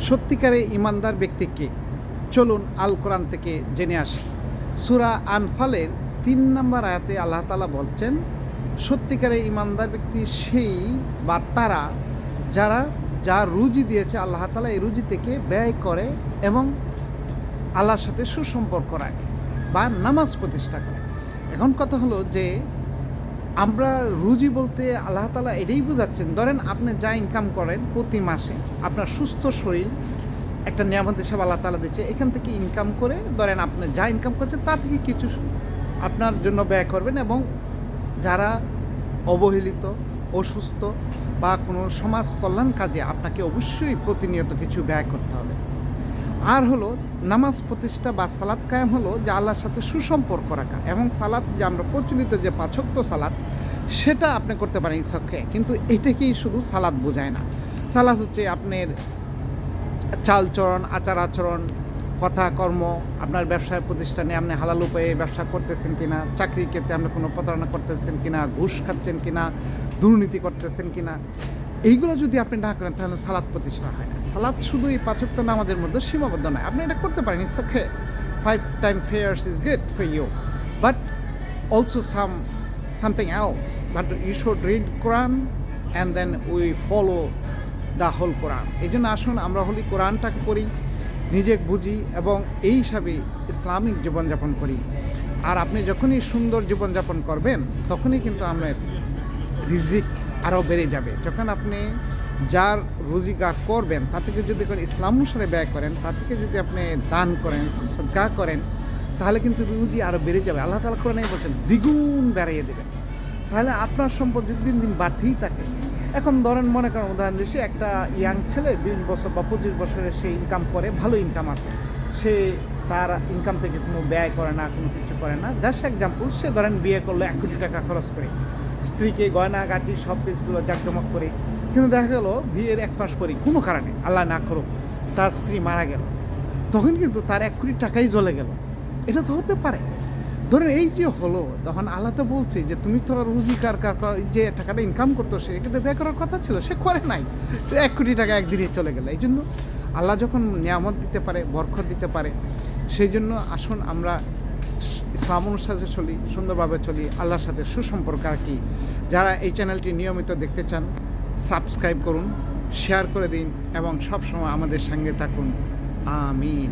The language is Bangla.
সত্যিকারে ইমানদার ব্যক্তিকে চলুন আল কোরআন থেকে জেনে আসি। সূরা আনফালের ৩ নম্বর আয়াতে আল্লাহ তাআলা বলছেন, সত্যিকারে ইমানদার ব্যক্তি সেই বা তারা যারা যা রুজি দিয়েছে আল্লাহ তাআলা এই রুজি থেকে ব্যয় করে এবং আল্লাহর সাথে সুসম্পর্ক রাখে বা নামাজ প্রতিষ্ঠা করে। এখন কথা হলো যে আমরা রুজি বলতে আল্লাহ তাআলা এটাই বোঝাচ্ছেন, ধরেন আপনি যা ইনকাম করেন প্রতি মাসে আপনার সুস্থ শরীর একটা নিয়ামত হিসাবে আল্লাহ তাআলা দিচ্ছে, এখান থেকে ইনকাম করে ধরেন আপনি যা ইনকাম করছেন তা থেকে কিছু আপনার জন্য ব্যয় করবেন এবং যারা অবহেলিত, অসুস্থ বা কোনো সমাজ কল্যাণ কাজে আপনাকে অবশ্যই প্রতিনিয়ত কিছু ব্যয় করতে হবে। আর হলো নামাজ প্রতিষ্ঠা বা সালাত কায়েম হলো যে আল্লাহর সাথে সুসম্পর্ক রাখা, এবং সালাত যে আমরা প্রচলিত যে ৫ ওয়াক্ত সালাত সেটা আপনি করতে পারেন ইচ্ছাকে, কিন্তু এটাকেই শুধু সালাত বোঝায় না। সালাত হচ্ছে আপনার চালচরণ, আচার আচরণ, কথা কর্ম, আপনার ব্যবসায় প্রতিষ্ঠানে আপনি হালাল উপায়ে ব্যবসা করতেছেন কিনা, চাকরির ক্ষেত্রে আপনি কোনো প্রতারণা করতেছেন কিনা, ঘুষ খাচ্ছেন কিনা, দুর্নীতি করতেছেন কিনা, এইগুলো যদি আপনি না করেন তাহলে সালাত প্রতিষ্ঠা হয় না। সালাত শুধু এই ৫ ওয়াক্ত নামাজের মধ্যে সীমাবদ্ধ নয়, আপনি এটা করতে পারেন, it's okay, 5 time prayers is good for you, but also something else, but you should read Quran and then we follow the whole Quran. এই জন্য আসুন আমরা হলি কোরআনটাকে পড়ি, নিজে বুঝি এবং এই হিসাবে ইসলামিক জীবনযাপন করি। আর আপনি যখনই সুন্দর জীবনযাপন করবেন তখনই কিন্তু আপনার রিজিক আরও বেড়ে যাবে। যখন আপনি যার রোজগার করবেন তা থেকে যদি করে ইসলাম অনুসারে ব্যয় করেন, তা থেকে যদি আপনি দান করেন, সাদকা করেন, তাহলে কিন্তু রুজি আরও বেড়ে যাবে। আল্লাহ তাআলা কোরআনে বলছেন দ্বিগুণ বাড়িয়ে দেবেন। তাহলে আপনার সম্পদ যদি দিন দিন বাড়তেই থাকে। এখন ধরেন মনে করেন উদাহরণ দিচ্ছি, একটা ইয়াং ছেলে ২০ বছর বা ২৫ বছরে সে ইনকাম করে, ভালো ইনকাম আছে, সে তার ইনকাম থেকে কোনো ব্যয় করে না, কোনো কিছু করে না। জাস্ট এক্সাম্পল, সে ধরেন বিয়ে করলো ১ কোটি টাকা খরচ করে, স্ত্রীকে গয়নাগাটি সব কিছুগুলো জাঁকজমক করে, কিন্তু দেখা গেল বিয়ের ১ মাস পরেই কোনো কারণে আল্লাহ না করুক তার স্ত্রী মারা গেল, তখন কিন্তু তার ১ কোটি টাকাই জ্বলে গেল। এটা তো হতে পারে। ধরেন এই যে হলো, তখন আল্লাহ তো বলছে যে তুমি তো রোজগার যে টাকাটা ইনকাম করতো সে কিন্তু ব্যয় করার কথা ছিল, সে করে নাই, ১ কোটি টাকা একদিনে চলে গেল। এই জন্য আল্লাহ যখন নিয়ামত দিতে পারে, বরকত দিতে পারে, সেই জন্য আসুন আমরা ইসলাম অনুসারে চলি, সুন্দরভাবে চলি, আল্লাহর সাথে সুসম্পর্ক রাখি। যারা এই চ্যানেলটি নিয়মিত দেখতে চান সাবস্ক্রাইব করুন, শেয়ার করে দিন এবং সবসময় আমাদের সঙ্গে থাকুন। আমিন।